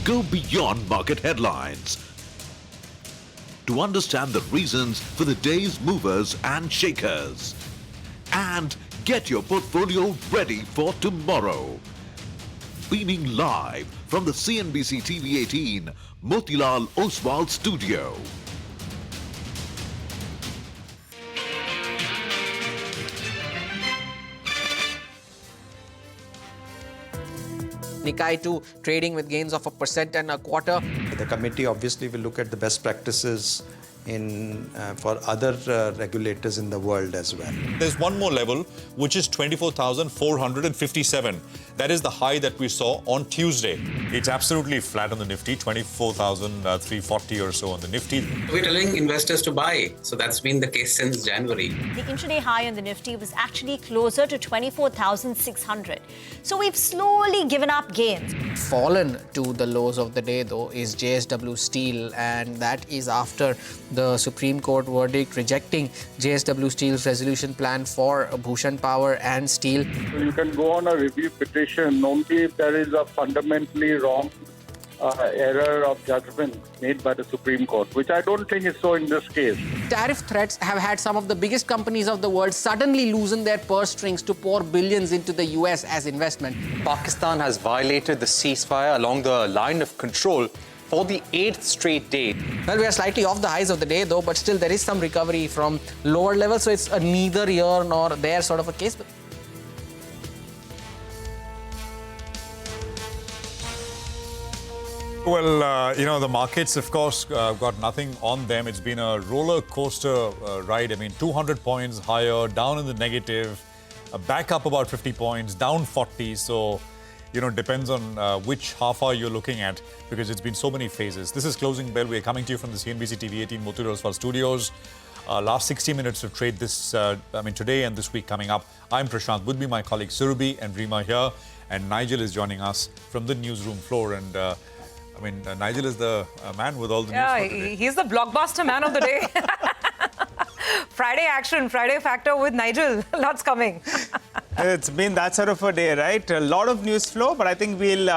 Go beyond market headlines to understand the reasons for the day's movers and shakers. And get your portfolio ready for tomorrow. Beaming live from the CNBC-TV18 Motilal Oswal studio. Nikkei 2 trading with gains of 1.25%. The committee obviously will look at the best practices for other regulators in the world as well. There's one more level, which is 24,457. That is the high that we saw on Tuesday. It's absolutely flat on the Nifty, 24,340 or so on the Nifty. We're telling investors to buy, so that's been the case since January. The intraday high on the Nifty was actually closer to 24,600. So we've slowly given up gains. Fallen to the lows of the day, though, is JSW Steel, and that is after the Supreme Court verdict rejecting JSW Steel's resolution plan for Bhushan Power and Steel. You can go on a review petition only if there is a fundamentally wrong error of judgment made by the Supreme Court, which I don't think is so in this case. Tariff threats have had some of the biggest companies of the world suddenly loosen their purse strings to pour billions into the US as investment. Pakistan has violated the ceasefire along the line of control for the 8th straight day. Well, we are slightly off the highs of the day, though, but still there is some recovery from lower levels, so it's a neither here nor there sort of a case. Well, the markets, of course, got nothing on them. It's been a roller coaster ride. I mean, 200 points higher, down in the negative, back up about 50 points, down 40. So, depends on which half hour you're looking at, because it's been so many phases. This is Closing Bell. We're coming to you from the CNBC-TV18 Motilal Oswal studios. Last 60 minutes of trade today and this week coming up. I'm Prashant. With me, my colleagues Surabhi and Rima here. And Nigel is joining us from the newsroom floor. And Nigel is the man with all the news for today. He's the blockbuster man of the day. Friday action, Friday factor with Nigel. Lots coming. It's been that sort of a day, right? A lot of news flow, but I think we'll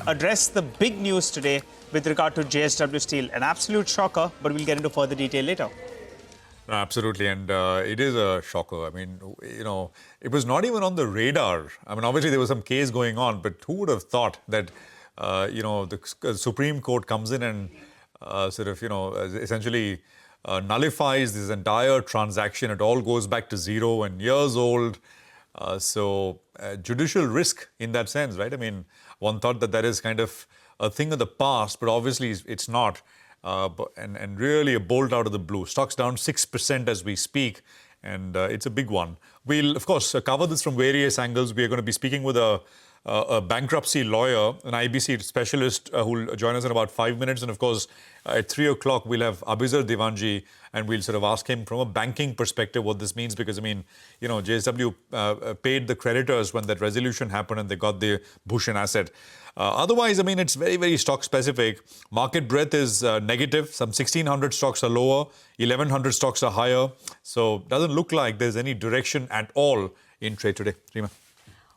address the big news today with regard to JSW Steel. An absolute shocker, but we'll get into further detail later. Absolutely, and it is a shocker. I mean, it was not even on the radar. I mean, obviously there was some case going on, but who would have thought that, the Supreme Court comes in and essentially nullifies this entire transaction. It all goes back to zero and years old. So judicial risk in that sense, right? I mean, one thought that is kind of a thing of the past, but obviously it's not. And really a bolt out of the blue. Stocks down 6% as we speak, and it's a big one. We'll, of course, cover this from various angles. We are going to be speaking with a bankruptcy lawyer, an IBC specialist who will join us in about 5 minutes. And of course, at 3 o'clock, we'll have Abhizar Divanji, and we'll sort of ask him from a banking perspective what this means. Because, JSW paid the creditors when that resolution happened and they got the Bhushan asset. Otherwise, it's very, very stock specific. Market breadth is negative. Some 1,600 stocks are lower, 1,100 stocks are higher. So doesn't look like there's any direction at all in trade today. Rima.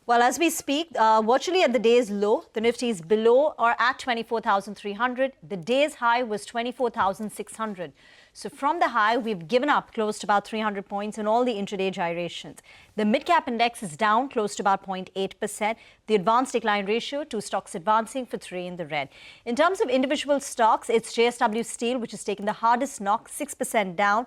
Well, as we speak, virtually at the day's low, the Nifty is below or at 24,300. The day's high was 24,600. So from the high, we've given up close to about 300 points in all the intraday gyrations. The mid-cap index is down close to about 0.8%. The advanced decline ratio, 2 stocks advancing for 3 in the red. In terms of individual stocks, it's JSW Steel, which has taken the hardest knock, 6% down.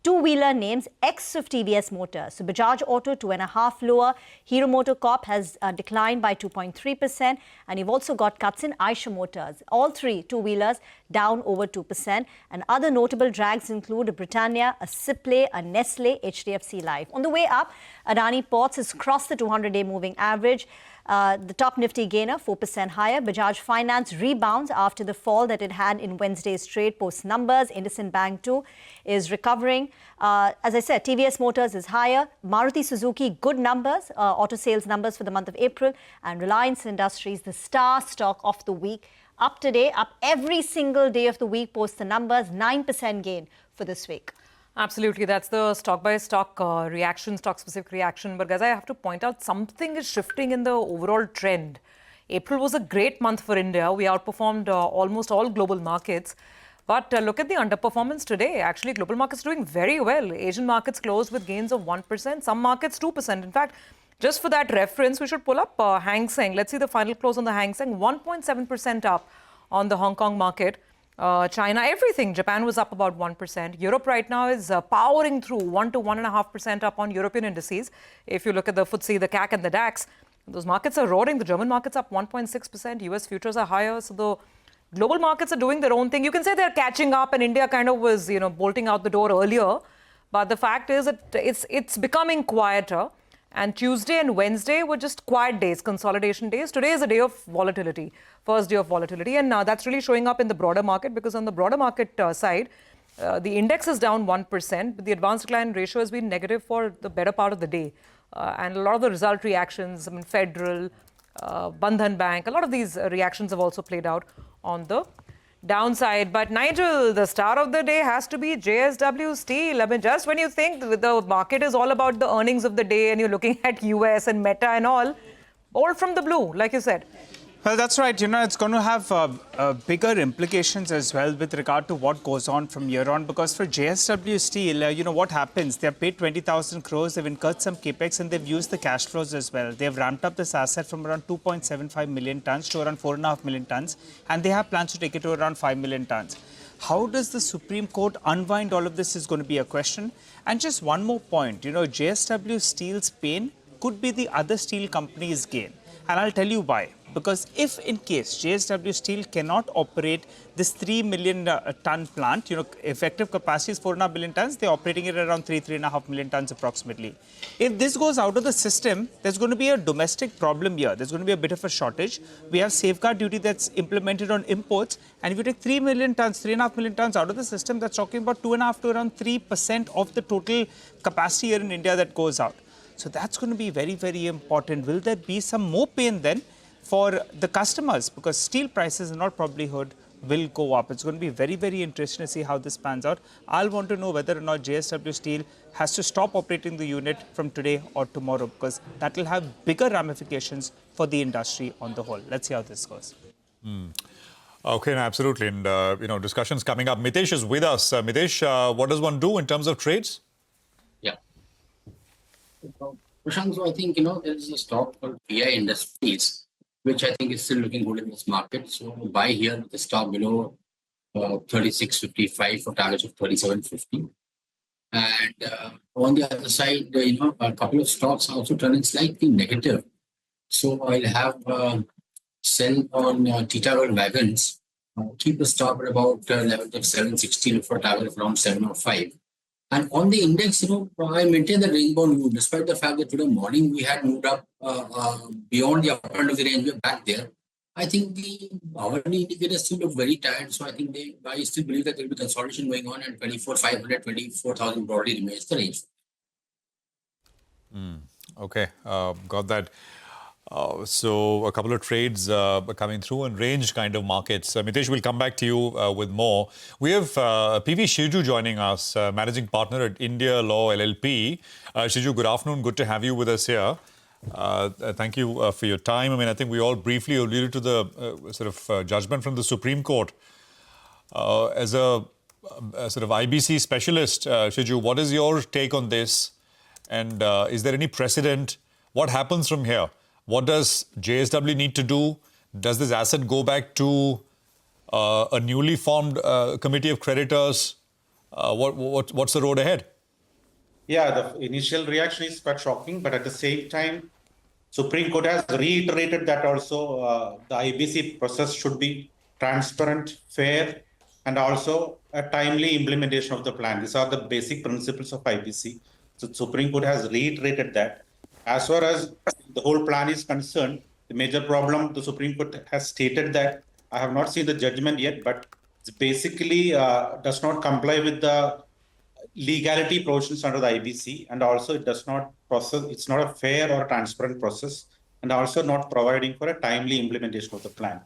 Two-wheeler names, X of TVS Motors. So Bajaj Auto, 2.5% lower. Hero MotoCorp has declined by 2.3%. And you've also got cuts in Eicher Motors. All 3 two-wheelers down over 2%. And other notable drags include a Britannia, a Sipley, a Nestle, HDFC Life. On the way up, Adani Ports has crossed the 200-day moving average. The top Nifty gainer, 4% higher. Bajaj Finance rebounds after the fall that it had in Wednesday's trade post numbers. IndusInd Bank too is recovering. As I said, TVS Motors is higher. Maruti Suzuki, good numbers, auto sales numbers for the month of April. And Reliance Industries, the star stock of the week, up today, up every single day of the week, posts the numbers, 9% gain for this week. Absolutely. That's the stock-by-stock reaction, stock-specific reaction. But guys, I have to point out something is shifting in the overall trend. April was a great month for India. We outperformed almost all global markets. But look at the underperformance today. Actually, global markets doing very well. Asian markets closed with gains of 1%, some markets 2%. In fact, just for that reference, we should pull up Hang Seng. Let's see the final close on the Hang Seng. 1.7% up on the Hong Kong market. China, everything. Japan was up about 1%. Europe right now is powering through 1 to 1.5% up on European indices. If you look at the FTSE, the CAC and the DAX, those markets are roaring. The German market's up 1.6%. US futures are higher. So the global markets are doing their own thing. You can say they're catching up and India kind of was, bolting out the door earlier. But the fact is that it's becoming quieter. And Tuesday and Wednesday were just quiet days, consolidation days. Today is a day of volatility, first day of volatility. And that's really showing up in the broader market because on the broader market side, the index is down 1%, but the advanced decline ratio has been negative for the better part of the day. And a lot of the result reactions, Federal, Bandhan Bank, a lot of these reactions have also played out on the downside. But Nigel, the star of the day has to be JSW Steel. I mean, just when you think the market is all about the earnings of the day and you're looking at US and Meta and all from the blue, like you said. Well, that's right. It's going to have bigger implications as well with regard to what goes on from here on. Because for JSW Steel, what happens? They've paid 20,000 crores, they've incurred some capex, and they've used the cash flows as well. They've ramped up this asset from around 2.75 million tons to around 4.5 million tons, and they have plans to take it to around 5 million tons. How does the Supreme Court unwind all of this is going to be a question. And just one more point, JSW Steel's pain could be the other steel companies' gain. And I'll tell you why. Because if in case JSW Steel cannot operate this 3 million ton plant, effective capacity is 4.5 million tons, they're operating it around 3.5 million tons approximately. If this goes out of the system, there's going to be a domestic problem here. There's going to be a bit of a shortage. We have safeguard duty that's implemented on imports. And if you take 3 million tons, 3.5 million tons out of the system, that's talking about 2.5 to around 3% of the total capacity here in India that goes out. So that's going to be very, very important. Will there be some more pain then for the customers? Because steel prices in all probability will go up. It's going to be very, very interesting to see how this pans out. I'll want to know whether or not JSW Steel has to stop operating the unit from today or tomorrow, because that will have bigger ramifications for the industry on the whole. Let's see how this goes. Okay, no, absolutely. And, discussions coming up. Mitesh is with us. Mitesh, what does one do in terms of trades? Yeah. Prashant, so I think, there is a stock called PI Industries, which I think is still looking good in this market. So buy here with the stock below 36.55 for targets of 37.50. And on the other side, a couple of stocks are also turning slightly negative. So I'll have sell on Titagarh Wagons, keep the stop at about level of 760 for a target of around 705. And on the index, I maintain the range-bound view, despite the fact that today morning we had moved up beyond the upper end of the range. We're back there. I think the hourly indicators still look very tired. So I think I still believe that there will be consolidation going on, and 24,500, 24,000 broadly remains the range. Okay, got that. So a couple of trades coming through and range kind of markets. Mitesh, we'll come back to you with more. We have PV Shiju joining us, managing partner at India Law LLP. Shiju, good afternoon. Good to have you with us here. Thank you for your time. I think we all briefly alluded to the judgment from the Supreme Court. As a sort of IBC specialist, Shiju, what is your take on this? And is there any precedent? What happens from here? What does JSW need to do? Does this asset go back to a newly formed committee of creditors? What's the road ahead? Yeah, the initial reaction is quite shocking, but at the same time, Supreme Court has reiterated that also the IBC process should be transparent, fair, and also a timely implementation of the plan. These are the basic principles of IBC. So Supreme Court has reiterated that. As far as the whole plan is concerned, the major problem, the Supreme Court has stated that, I have not seen the judgment yet, but it basically does not comply with the legality provisions under the IBC, and also it does not process, it's not a fair or transparent process, and also not providing for a timely implementation of the plan.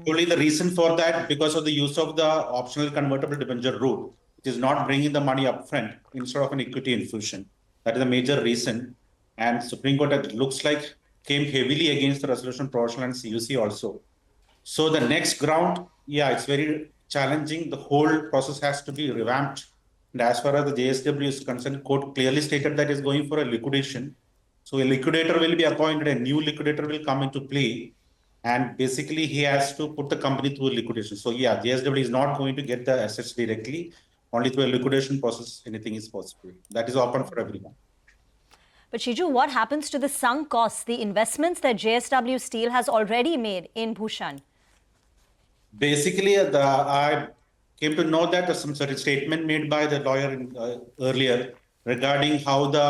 Only the reason for that, because of the use of the optional convertible debenture route, which is not bringing the money upfront instead of an equity infusion. That is the major reason. And Supreme Court, it looks like, came heavily against the resolution provisional and CUC also. So the next ground, yeah, it's very challenging. The whole process has to be revamped. And as far as the JSW is concerned, court clearly stated that it's going for a liquidation. So a liquidator will be appointed, a new liquidator will come into play. And basically, he has to put the company through liquidation. So yeah, JSW is not going to get the assets directly. Only through a liquidation process, anything is possible. That is open for everyone. But Shiju, what happens to the sunk costs, the investments that JSW Steel has already made in Bhushan? Basically, I came to know that some sort of statement made by the lawyer earlier regarding how the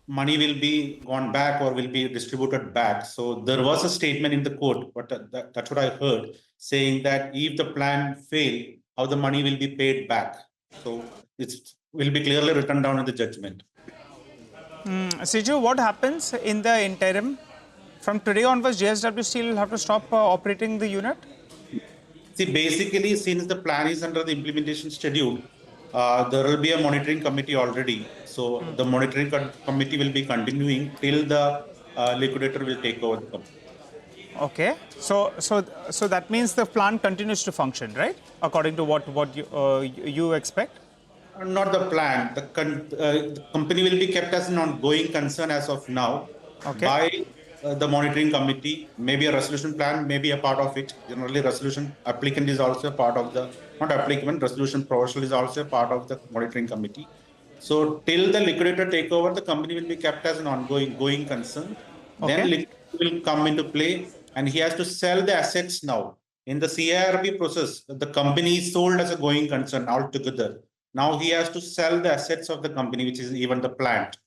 money will be gone back or will be distributed back. So there was a statement in the court, but that's what I heard, saying that if the plan failed, how the money will be paid back. So it will be clearly written down in the judgment. Siju, what happens in the interim? From today onwards, JSW Steel will have to stop operating the unit? See, basically, since the plan is under the implementation schedule, there will be a monitoring committee already. So the monitoring committee will be continuing till the liquidator will take over the company. Okay, so that means the plant continues to function, right? According to what you expect? Not the plan. The company will be kept as an ongoing concern as of now by the monitoring committee. Maybe a resolution plan may be a part of it. Generally, resolution applicant is also a part of the, not applicant, resolution provisional is also a part of the monitoring committee. So till the liquidator takeover, the company will be kept as an ongoing concern. Then liquidator will come into play and he has to sell the assets now. In the CIRB process, the company is sold as a going concern altogether. Now he has to sell the assets of the company, which is even the plant.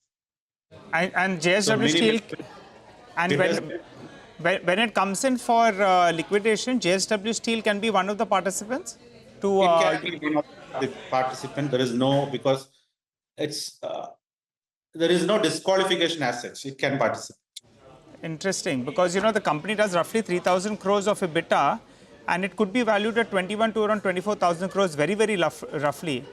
And JSW Steel, and when it comes in for liquidation, JSW Steel can be one of the participants? It can be one of the participants. There is no, because it's there is no disqualification as such. It can participate. Interesting, because the company does roughly 3,000 crores of EBITDA, and it could be valued at 21 to around 24,000 crores, very, very roughly.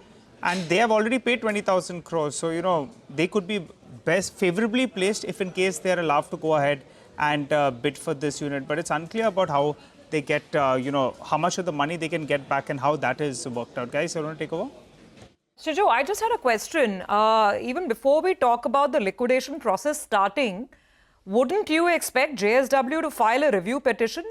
And they have already paid 20,000 crores. So, they could be best favorably placed if in case they are allowed to go ahead and bid for this unit. But it's unclear about how they get, how much of the money they can get back and how that is worked out. Guys, you want to take over? Shiju, I just had a question. Even before we talk about the liquidation process starting, wouldn't you expect JSW to file a review petition?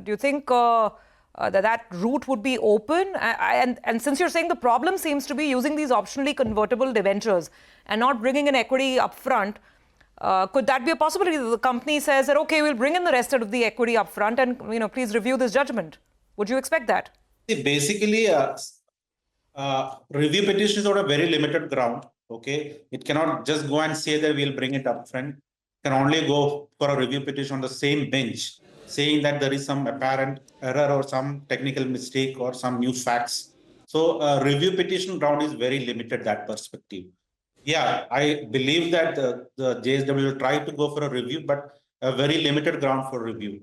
Do you think that route would be open? And since you're saying the problem seems to be using these optionally convertible debentures and not bringing in equity upfront, could that be a possibility that the company says that, okay, we'll bring in the rest of the equity upfront and, please review this judgment? Would you expect that? See, basically, review petition is on a very limited ground. Okay, it cannot just go and say that we'll bring it upfront. It can only go for a review petition on the same bench, saying that there is some apparent error or some technical mistake or some new facts. So review petition ground is very limited, that perspective. Yeah, I believe that the JSW will try to go for a review, but a very limited ground for review.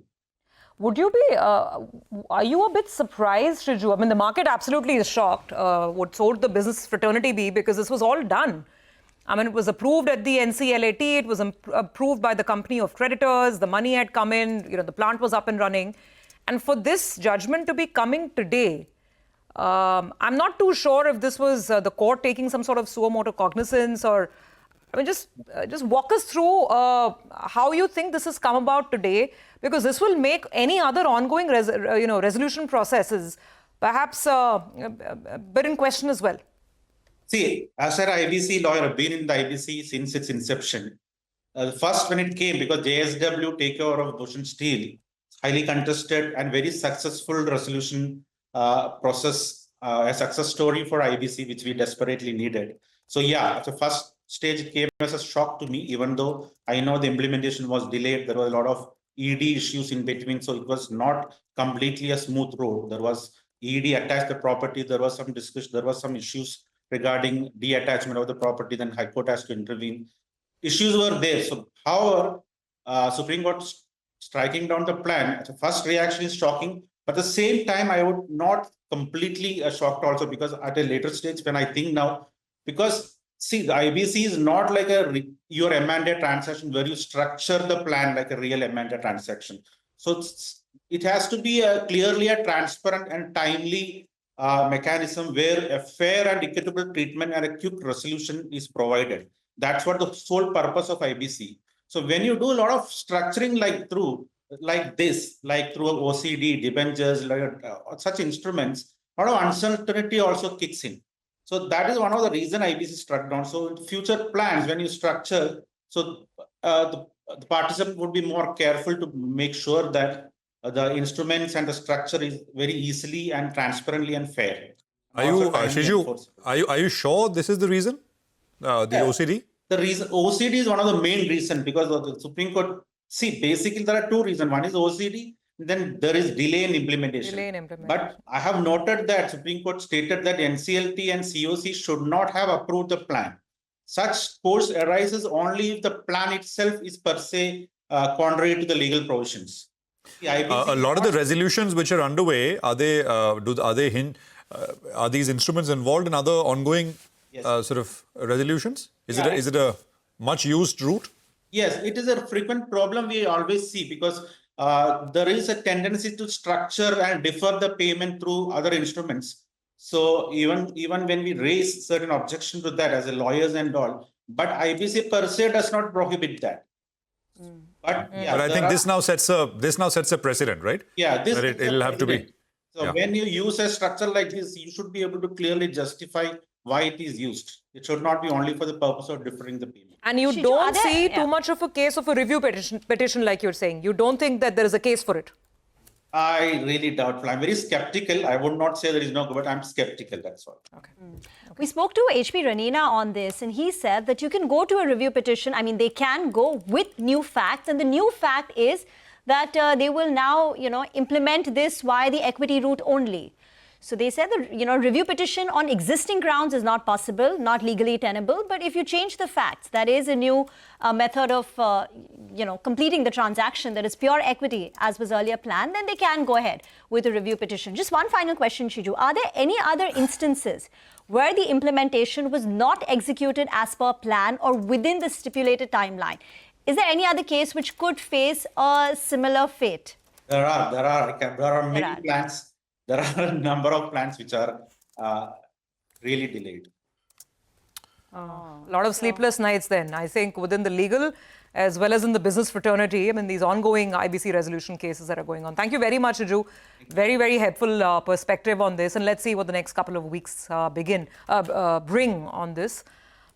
Would you be, are you a bit surprised, Shiju? I mean, the market absolutely is shocked. So would the business fraternity be, because this was all done. I mean, it was approved at the NSE LAT, it was approved by the company of creditors, the money had come in, the plant was up and running. And for this judgment to be coming today, I'm not too sure if this was the court taking some sort of suo motu cognizance, or, I mean, just walk us through how you think this has come about today, because this will make any other ongoing resolution processes perhaps a bit in question as well. See, as an IBC lawyer, I've been in the IBC since its inception. First, when it came, because JSW takeover of Bhushan Steel, highly contested and very successful resolution process, a success story for IBC, which we desperately needed. So yeah, the first stage came as a shock to me, even though I know the implementation was delayed. There were a lot of ED issues in between, so it was not completely a smooth road. There was ED attached the property. There was some discussion. There was some issues regarding detachment of the property. Then High Court has to intervene. Issues were there. So, however, Supreme Court striking down the plan, the first reaction is shocking. But at the same time, I would not completely shocked also, because at a later stage, when I think now, because see, the IBC is not like your M&A transaction where you structure the plan like a real M&A transaction. So it has to be clearly a transparent and timely mechanism where a fair and equitable treatment and a quick resolution is provided. That's what the sole purpose of IBC. So when you do a lot of structuring like through OCD, debentures, such instruments, a lot of uncertainty also kicks in. So that is one of the reasons IBC struck down. So in future plans, when you structure, so the participant would be more careful to make sure that the instruments and the structure is very easily and transparently and fair. Are you, Shiju, are you sure this is the reason? The OCD? The reason OCD is one of the main reasons because of the Supreme Court. See, basically there are two reasons. One is OCD, then there is delay in implementation. But I have noted that Supreme Court stated that NCLT and COC should not have approved the plan. Such course arises only if the plan itself is per se contrary to the legal provisions. A lot of the resolutions which are underway, are these instruments involved in other ongoing sort of resolutions? Is it a much used route? Yes, it is a frequent problem we always see because there is a tendency to structure and defer the payment through other instruments. So even when we raise certain objection to that as a lawyers and all, but IBC per se does not prohibit that. But I think this now sets a precedent, right? Yeah, it'll have to be. So when you use a structure like this, you should be able to clearly justify why it is used. It should not be only for the purpose of deferring the payment. And you don't see too much of a case of a review petition like you're saying. You don't think that there is a case for it? I really doubt. I'm very skeptical. I would not say there is no, but I'm skeptical, that's all. Okay. We spoke to HP Ranina on this, and he said that you can go to a review petition. I mean, they can go with new facts, and the new fact is that they will now, implement this via the equity route only. So they said the review petition on existing grounds is not possible, not legally tenable. But if you change the facts, that is a new method of completing the transaction that is pure equity as was earlier planned, then they can go ahead with a review petition. Just one final question, Shiju. Are there any other instances where the implementation was not executed as per plan or within the stipulated timeline? Is there any other case which could face a similar fate? There are many plans. There are a number of plans which are really delayed. A lot of sleepless nights then, I think, within the legal as well as in the business fraternity. I mean, these ongoing IBC resolution cases that are going on. Thank you very much, Raju. Very, very helpful perspective on this. And let's see what the next couple of weeks bring on this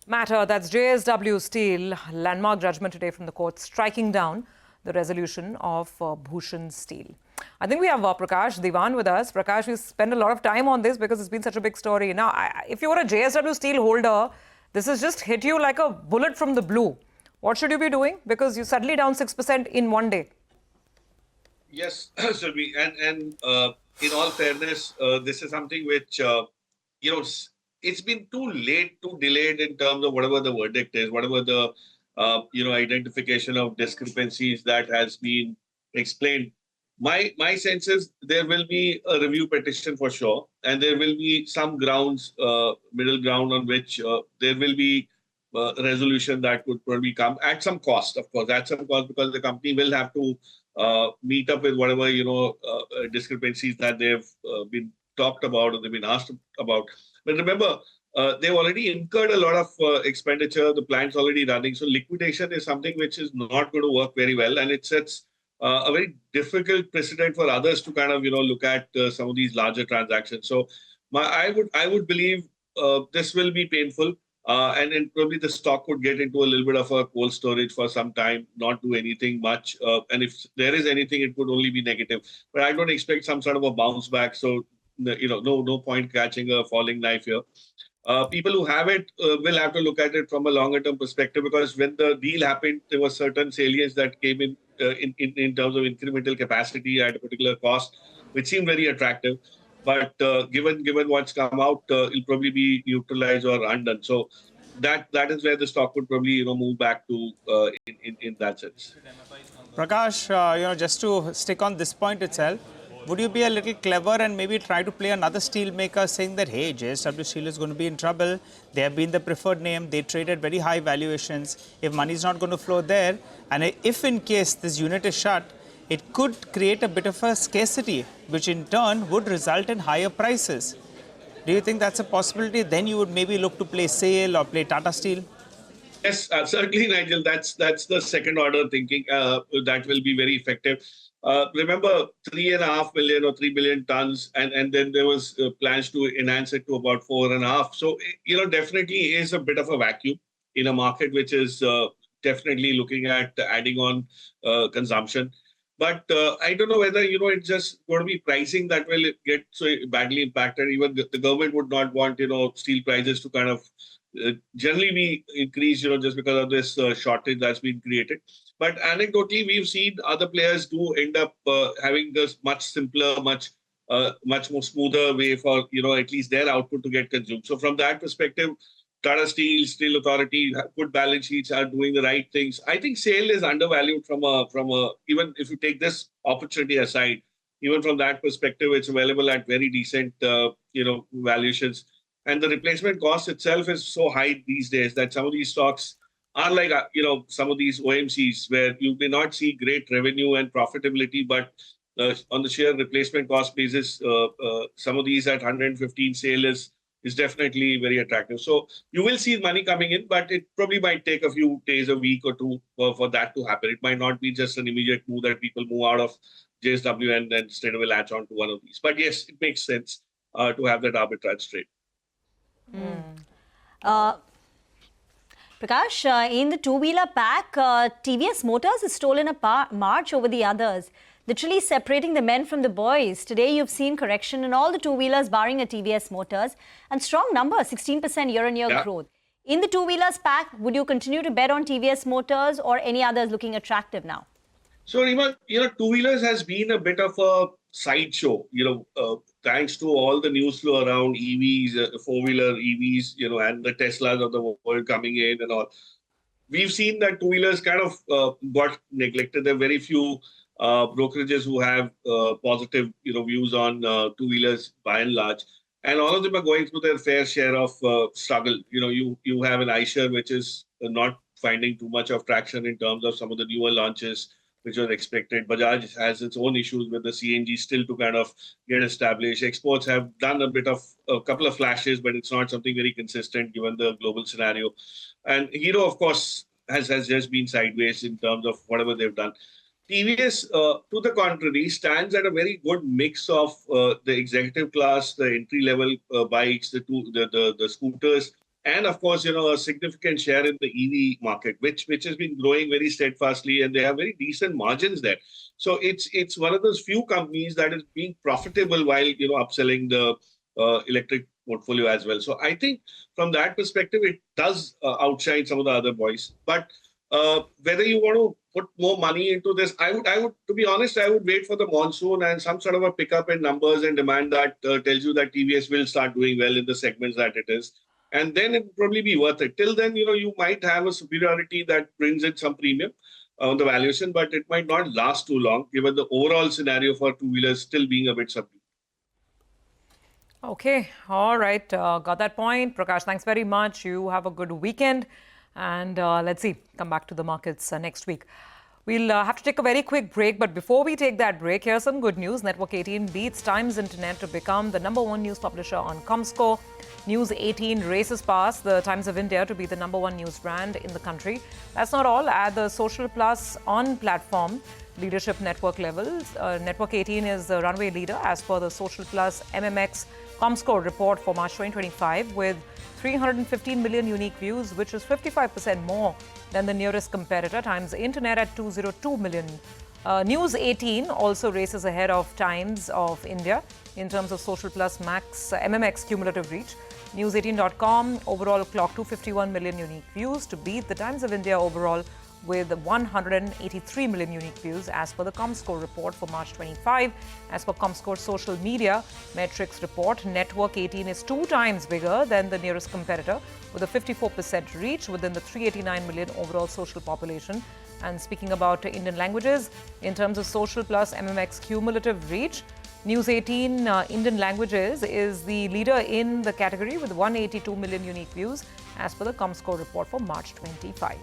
matter. That's JSW Steel, landmark judgment today from the court, striking down the resolution of Bhushan Steel. I think we have Prakash Diwan with us. Prakash, we spend a lot of time on this because it's been such a big story. Now, if you were a JSW Steel holder, this has just hit you like a bullet from the blue. What should you be doing? Because you're suddenly down 6% in one day. Yes, Sylvie. And in all fairness, this is something which, it's been too late, too delayed in terms of whatever the verdict is, whatever the, identification of discrepancies that has been explained. My sense is there will be a review petition for sure, and there will be some grounds, middle ground on which there will be a resolution that would probably come at some cost, of course, at some cost, because the company will have to meet up with whatever, discrepancies that they've been talked about or they've been asked about. But remember, they've already incurred a lot of expenditure. The plant's already running. So liquidation is something which is not going to work very well. And it sets a very difficult precedent for others to kind of, look at some of these larger transactions. So I would believe this will be painful. And then probably the stock would get into a little bit of a cold storage for some time, not do anything much. And if there is anything, it would only be negative. But I don't expect some sort of a bounce back. So, no point catching a falling knife here. People who have it will have to look at it from a longer term perspective, because when the deal happened, there were certain salience that came in terms of incremental capacity at a particular cost, which seemed very attractive. But given what's come out, it'll probably be neutralized or undone. So that is where the stock would probably move back to in that sense. Prakash, just to stick on this point itself, would you be a little clever and maybe try to play another steel maker saying that, hey, JSW Steel is going to be in trouble. They have been the preferred name. They traded very high valuations. If money is not going to flow there, and if in case this unit is shut, it could create a bit of a scarcity, which in turn would result in higher prices. Do you think that's a possibility? Then you would maybe look to play SAIL or play Tata Steel? Yes, certainly, Nigel. That's the second order thinking that will be very effective. Remember, 3.5 million or 3 billion tons, and then there was plans to enhance it to about 4.5. So, definitely is a bit of a vacuum in a market which is definitely looking at adding on consumption. But I don't know whether, it's just going to be pricing that will get so badly impacted. Even the government would not want, steel prices to kind of generally be increased, just because of this shortage that's been created. But anecdotally, we've seen other players do end up having this much simpler, much more smoother way for, at least their output to get consumed. So from that perspective, Tata Steel, Steel Authority, good balance sheets, are doing the right things. I think SAIL is undervalued from a even if you take this opportunity aside, even from that perspective, it's available at very decent, valuations. And the replacement cost itself is so high these days that some of these stocks are like, some of these OMCs where you may not see great revenue and profitability, but on the sheer replacement cost basis, some of these at 115 SAIL is definitely very attractive. So you will see money coming in, but it probably might take a few days, a week or two for that to happen. It might not be just an immediate move that people move out of JSW and then straight away latch on to one of these. But yes, it makes sense to have that arbitrage trade. Prakash, in the two-wheeler pack, TVS Motors has stolen a march over the others, literally separating the men from the boys. Today, you've seen correction in all the two-wheelers barring a TVS Motors, and strong number, 16% year-on-year growth. In the two-wheelers pack, would you continue to bet on TVS Motors or any others looking attractive now? So, Rima, two-wheelers has been a bit of a sideshow, thanks to all the news flow around EVs, four-wheeler EVs, and the Teslas of the world coming in and all. We've seen that two-wheelers kind of got neglected. There are very few brokerages who have positive, views on two-wheelers by and large. And all of them are going through their fair share of struggle. You have an iShares which is not finding too much of traction in terms of some of the newer launches which was expected. Bajaj has its own issues with the CNG still to kind of get established. Exports have done a couple of flashes, but it's not something very consistent given the global scenario. And Hero, of course, has just been sideways in terms of whatever they've done. TVS, to the contrary, stands at a very good mix of the executive class, the entry-level bikes, the scooters, and of course, a significant share in the EV market, which has been growing very steadfastly, and they have very decent margins there. So it's one of those few companies that is being profitable while upselling the electric portfolio as well. So I think from that perspective, it does outshine some of the other boys. But whether you want to put more money into this, I would, to be honest, I would wait for the monsoon and some sort of a pickup in numbers and demand that tells you that TVS will start doing well in the segments that it is. And then it will probably be worth it. Till then, you might have a superiority that brings in some premium on the valuation, but it might not last too long, given the overall scenario for two-wheelers still being a bit subdued. Okay, all right. Got that point. Prakash, thanks very much. You have a good weekend. And let's see, come back to the markets next week. We'll have to take a very quick break. But before we take that break, here's some good news. Network 18 beats Times Internet to become the #1 news publisher on Comscore. News 18 races past the Times of India to be the #1 news brand in the country. That's not all. At the Social Plus on platform leadership network levels, Network 18 is the runway leader as per the Social Plus MMX Comscore report for March 2025 with 315 million unique views, which is 55% more than the nearest competitor, Times Internet at 202 million. News 18 also races ahead of Times of India in terms of Social Plus Max MMX cumulative reach. News18.com overall clocked 251 million unique views to beat the Times of India overall with 183 million unique views as per the Comscore report for March 25. As per Comscore social media metrics report, Network 18 is 2 times bigger than the nearest competitor with a 54% reach within the 389 million overall social population. And speaking about Indian languages, in terms of Social Plus MMX cumulative reach, News 18 Indian Languages is the leader in the category with 182 million unique views as per the Comscore report for March 25.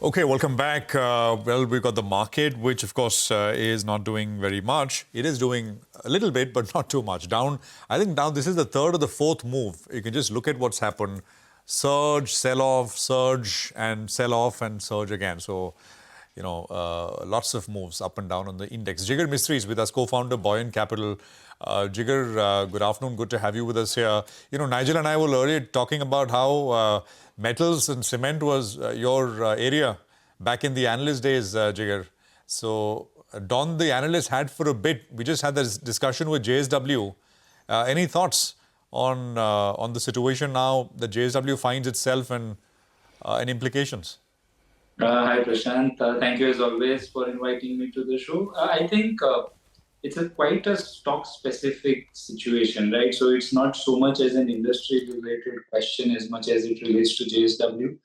Okay, welcome back. Well, we've got the market, which of course is not doing very much. It is doing a little bit, but not too much. Down, I think down, this is the third or the fourth move. You can just look at what's happened. Surge, sell-off, surge, and sell-off, and surge again. So, you know, lots of moves up and down on the index. Jigar Mistry is with us, co-founder, Buoyant Capital. Jigar, good afternoon. Good to have you with us here. You know, Nigel and I were earlier talking about how metals and cement was your area back in the analyst days, Jigar. So, Don, the analyst, had for a bit. We just had this discussion with JSW. Any thoughts on the situation now that JSW finds itself and implications? Hi, Prashant. Thank you as always for inviting me to the show. I think it's quite a stock-specific situation, right? So it's not so much as an industry-related question as much as it relates to JSW.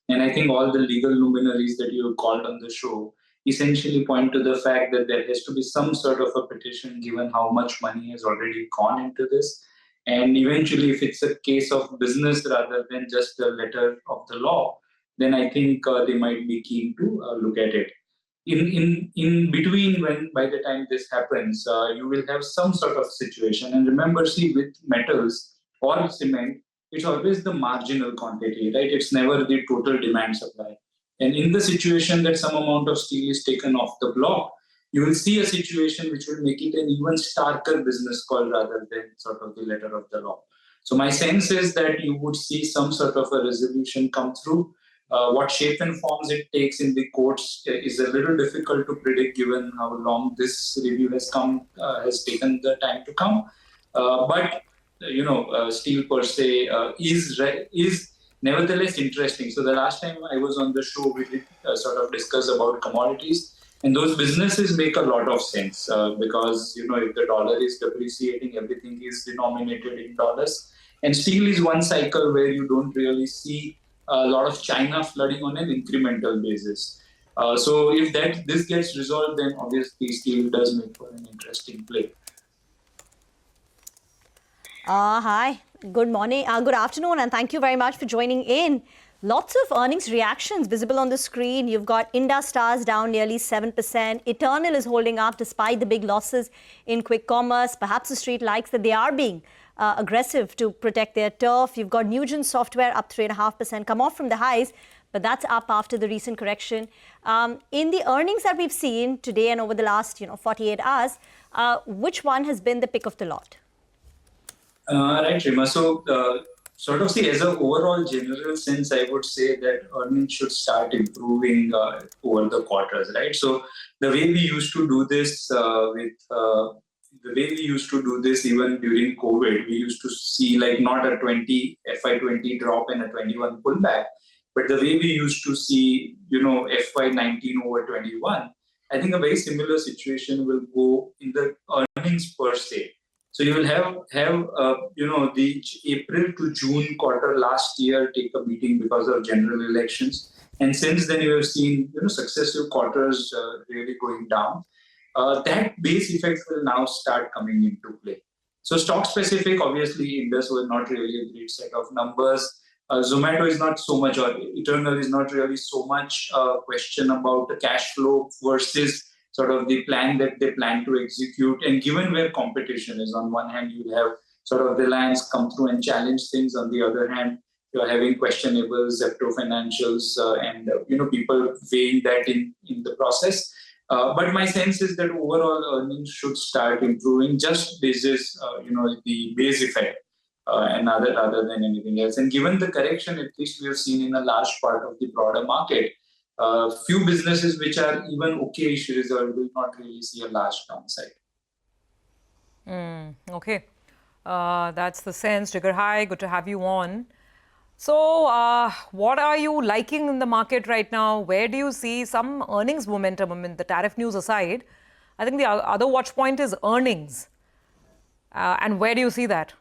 And I think all the legal luminaries that you have called on the show essentially point to the fact that there has to be some sort of a petition given how much money has already gone into this. And eventually, if it's a case of business rather than just a letter of the law, then I think they might be keen to look at it. In between, when by the time this happens, you will have some sort of situation. And remember, see, with metals or cement, it's always the marginal quantity, right? It's never the total demand supply. And in the situation that some amount of steel is taken off the block, you will see a situation which will make it an even starker business call rather than sort of the letter of the law. So my sense is that you would see some sort of a resolution come through. What shape and forms it takes in the courts is a little difficult to predict given how long this review has taken the time to come. But steel per se is nevertheless interesting. So the last time I was on the show, we did sort of discuss about commodities, and those businesses make a lot of sense because if the dollar is depreciating, everything is denominated in dollars, and steel is one cycle where you don't really see a lot of China flooding on an incremental basis. So if this gets resolved, then obviously steel does make for an interesting play. Hi, good morning, good afternoon, and thank you very much for joining in. Lots of earnings reactions visible on the screen. You've got Indus Stars down nearly 7%. Eternal is holding up despite the big losses in quick commerce. Perhaps the street likes that they are being aggressive to protect their turf. You've got Nugent Software up 3.5%, come off from the highs, but that's up after the recent correction. In the earnings that we've seen today and over the last 48 hours, which one has been the pick of the lot? Right, Rima. So sort of see, as an overall general sense, I would say that earnings should start improving over the quarters, right? So the way we used to do this even during COVID, we used to see like not a FY20 drop and a 21 pullback, but the way we used to see, FY19 over 21, I think a very similar situation will go in the earnings per se. So you will have the April to June quarter last year take a beating because of general elections, and since then you have seen successive quarters really going down. That base effect will now start coming into play. So stock specific, obviously Indus was not really a great set of numbers. Zomato is not so much, or Eternal is not really so much question about the cash flow versus sort of the plan that they plan to execute. And given where competition is, on one hand, you have sort of Reliance come through and challenge things. On the other hand, you're having questionable Zepto financials and people weighing that in the process. But my sense is that overall earnings should start improving just basis, the base effect and other than anything else. And given the correction, at least we have seen in a large part of the broader market, few businesses which are even okay-ish result will not really see a large downside. Okay. That's the sense. Jigar, hi. Good to have you on. So what are you liking in the market right now? Where do you see some earnings momentum? I mean, the tariff news aside, I think the other watch point is earnings. And where do you see that?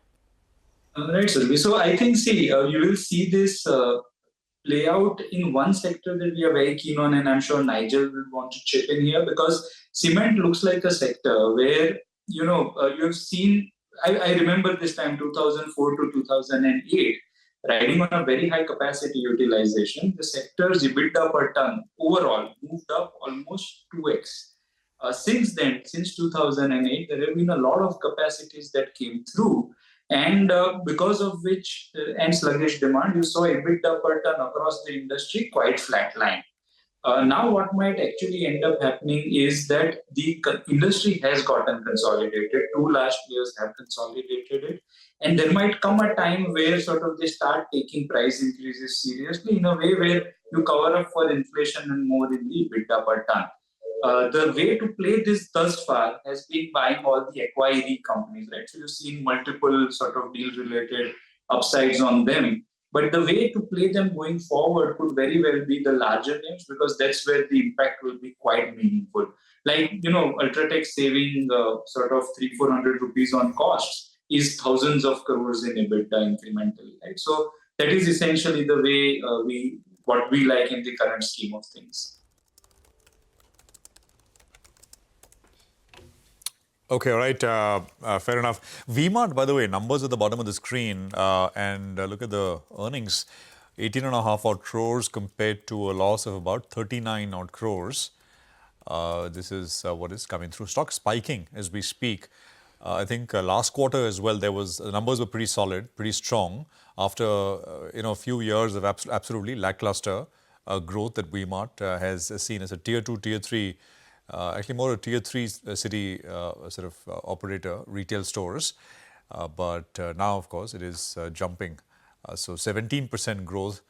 Right, Survi. So I think, you will see this play out in one sector that we are very keen on, and I'm sure Nigel will want to chip in here, because cement looks like a sector where, you have seen, I remember this time, 2004 to 2008, riding on a very high capacity utilization, the sector's EBITDA per ton overall moved up almost 2x. Since then, since 2008, there have been a lot of capacities that came through, and because of which, and sluggish demand, you saw EBITDA per ton across the industry quite flatline. Now what might actually end up happening is that the industry has gotten consolidated. Two large players have consolidated it. And there might come a time where sort of they start taking price increases seriously in a way where you cover up for inflation and more in the EBITDA per ton. The way to play this thus far has been buying all the acquiree companies, right? So you've seen multiple sort of deal-related upsides on them. But the way to play them going forward could very well be the larger names, because that's where the impact will be quite meaningful. Like, Ultratech saving sort of 300-400 rupees on costs is thousands of crores in EBITDA incrementally, right? So that is essentially the way what we like in the current scheme of things. Okay, all right. Fair enough. VMart, by the way, numbers at the bottom of the screen, and look at the earnings, 18.5 odd crores compared to a loss of about 39 odd crores. This is what is coming through. Stock spiking as we speak. I think last quarter as well, the numbers were pretty solid, pretty strong after a few years of absolutely lackluster growth that VMart has seen as a tier 2, tier 3. Actually more a tier 3 city sort of operator, retail stores. But now, of course, it is jumping. So 17% growth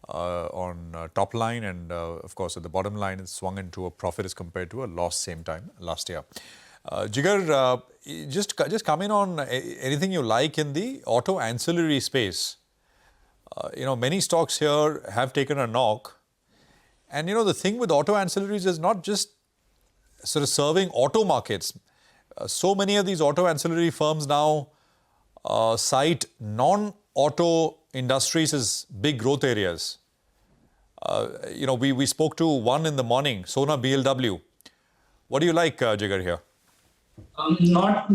on top line, and of course at the bottom line it's swung into a profit as compared to a loss same time last year. Jigar, just come in on anything you like in the auto ancillary space. Many stocks here have taken a knock. And the thing with auto ancillaries is not just sort of serving auto markets. So many of these auto ancillary firms now cite non-auto industries as big growth areas. We spoke to one in the morning, Sona BLW. What do you like, Jigar, here? Not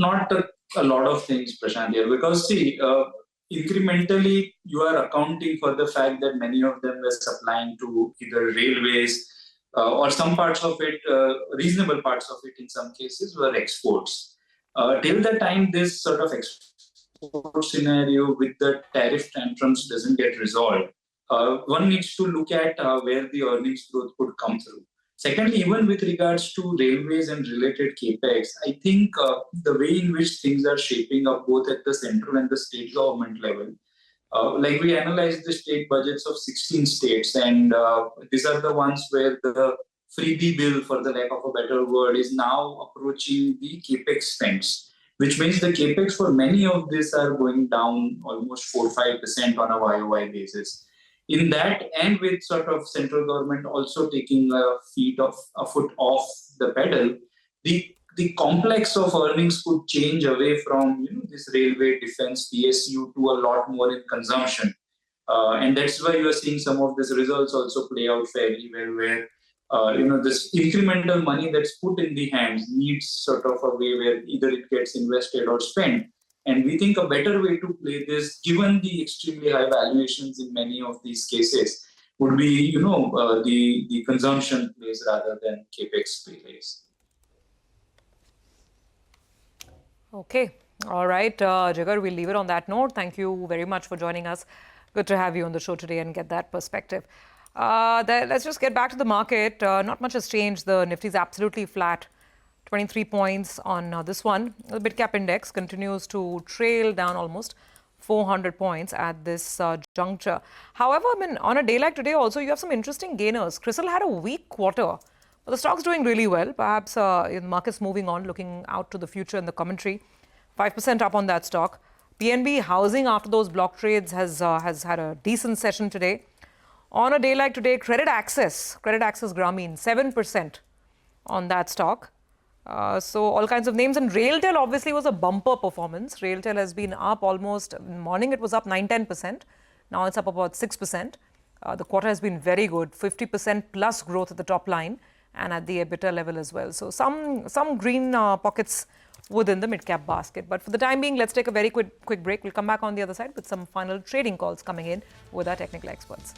a lot of things, Prashant, here, because incrementally you are accounting for the fact that many of them were supplying to either railways, or some parts of it, reasonable parts of it in some cases, were exports. Till the time this sort of export scenario with the tariff tantrums doesn't get resolved, one needs to look at where the earnings growth could come through. Secondly, even with regards to railways and related capex, I think the way in which things are shaping up both at the central and the state government level, Like we analyzed the state budgets of 16 states, and these are the ones where the freebie bill, for the lack of a better word, is now approaching the capex spends, which means the capex for many of these are going down almost 4-5% on a YOY basis. In that, and with sort of central government also taking a foot off the pedal, the complex of earnings could change away from this railway, defense, PSU to a lot more in consumption. And that's why you are seeing some of these results also play out fairly well, where this incremental money that's put in the hands needs sort of a way where either it gets invested or spent. And we think a better way to play this, given the extremely high valuations in many of these cases, would be the consumption plays rather than capex plays. Okay. All right, Jigar, we'll leave it on that note. Thank you very much for joining us. Good to have you on the show today and get that perspective. Let's just get back to the market. Not much has changed. The Nifty is absolutely flat. 23 points on this one. The mid-cap index continues to trail down almost 400 points at this juncture. However, I mean, on a day like today also, you have some interesting gainers. CRISIL had a weak quarter, but the stock's doing really well. Perhaps the market's moving on, looking out to the future in the commentary. 5% up on that stock. PNB Housing, after those block trades, has had a decent session today. On a day like today, Credit Access Grameen, 7% on that stock. So all kinds of names. And RailTel obviously was a bumper performance. RailTel has been up almost, in the morning it was up 9-10%. Now it's up about 6%. The quarter has been very good, 50% plus growth at the top line and at the EBITDA level as well. So some green pockets within the mid-cap basket. But for the time being, let's take a very quick break. We'll come back on the other side with some final trading calls coming in with our technical experts.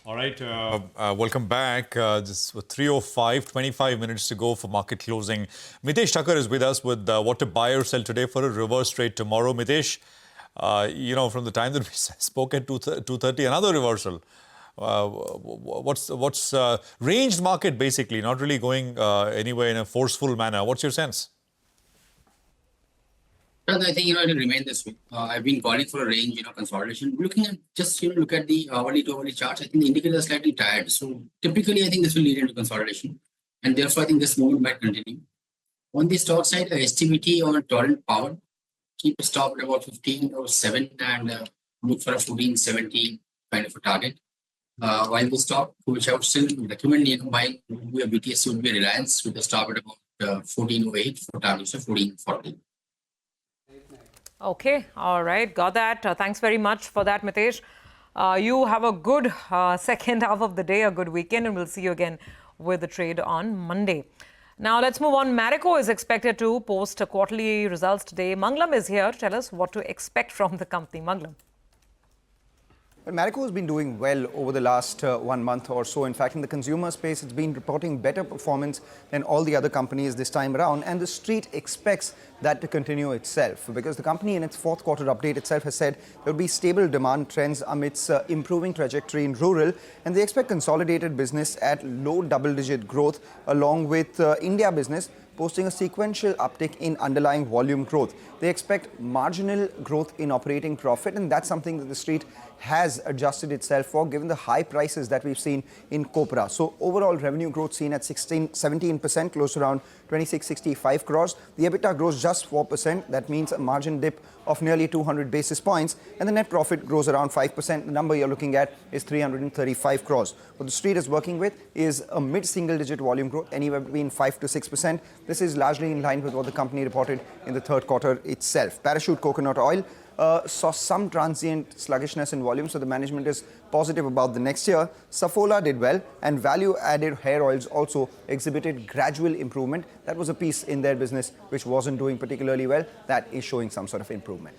All right, welcome back. Just 3:05, 25 minutes to go for market closing. Mitesh Thakur is with us with what to buy or sell today for a reverse trade tomorrow. Mitesh, from the time that we spoke at 2:30, another reversal. What's ranged market basically, not really going anywhere in a forceful manner. What's your sense? I think, it will remain this way. I've been calling for a range, consolidation. Looking at just, look at the hourly to hourly charts, I think the indicators are slightly tired. So typically, I think this will lead into consolidation. And therefore, I think this movement might continue. On the stock side, STVT or Torrent Power, keep a stop at about 15.07 and look for a 14.70 kind of a target. While the stock, which I would still recommend, buying a BTS would be Reliance with a stop at about 14.08 for targets of 14.40. Okay, all right, got that. Thanks very much for that, Mitesh. You have a good second half of the day, a good weekend, and we'll see you again with the trade on Monday. Now, let's move on. Marico is expected to post quarterly results today. Manglam is here to tell us what to expect from the company. Manglam. Well, Marico has been doing well over the last 1 month or so. In fact, in the consumer space, it's been reporting better performance than all the other companies this time around. And the street expects that to continue itself, because the company in its fourth quarter update itself has said there will be stable demand trends amidst improving trajectory in rural. And they expect consolidated business at low double-digit growth, along with India business posting a sequential uptick in underlying volume growth. They expect marginal growth in operating profit, and that's something that the street has adjusted itself for, given the high prices that we've seen in copra. So overall revenue growth seen at 17%, close to around 2665 crores. The EBITDA grows just 4%. That means a margin dip of nearly 200 basis points, and the net profit grows around 5%. The number you're looking at is 335 crores. What the street is working with is a mid-single-digit volume growth, anywhere between 5 to 6%. This is largely in line with what the company reported in the third quarter itself. Parachute coconut oil saw some transient sluggishness in volume, so the management is positive about the next year. Saffola did well, and value-added hair oils also exhibited gradual improvement. That was a piece in their business which wasn't doing particularly well. That is showing some sort of improvement.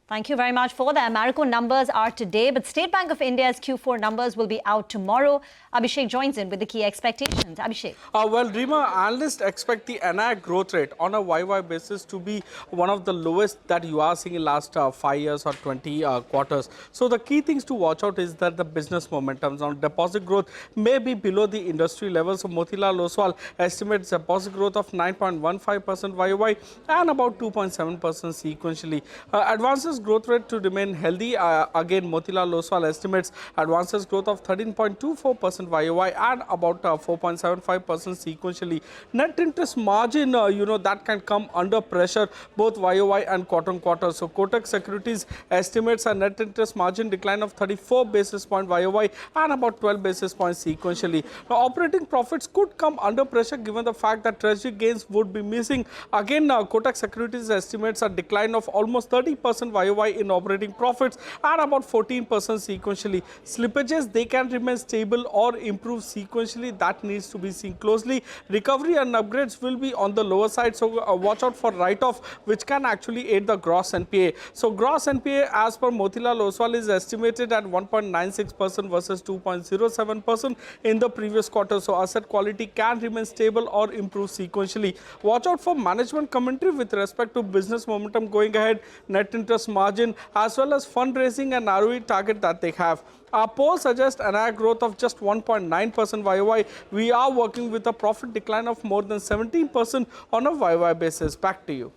Thank you very much for that. Marico numbers are today, but State Bank of India's Q4 numbers will be out tomorrow. Abhishek joins in with the key expectations. Abhishek. Well, Rima, analysts expect the NI growth rate on a YY basis to be one of the lowest that you are seeing in last 5 years or 20 quarters. So the key things to watch out is that the business momentum on deposit growth may be below the industry levels. So Motilal Oswal estimates deposit growth of 9.15% YY and about 2.7% sequentially. Advances growth rate to remain healthy. Again, Motilal Oswal estimates advances growth of 13.24% YOY and about 4.75% sequentially. Net interest margin, that can come under pressure both YOY and quarter-on-quarter. So Kotak Securities estimates a net interest margin decline of 34 basis point YOY and about 12 basis points sequentially. Now, operating profits could come under pressure given the fact that treasury gains would be missing. Again, Kotak Securities estimates a decline of almost 30% YOY in operating profits and about 14% sequentially. Slippages, they can remain stable or improve sequentially. That needs to be seen closely. Recovery and upgrades will be on the lower side, so watch out for write-off, which can actually aid the gross NPA. So gross NPA as per Motilal Oswal is estimated at 1.96% versus 2.07% in the previous quarter. So asset quality can remain stable or improve sequentially. Watch out for management commentary with respect to business momentum going ahead, net interest margin, as well as fundraising and ROE target that they have. Our polls suggest NI growth of just 1.9% YOY. We are working with a profit decline of more than 17% on a YOY basis. Back to you.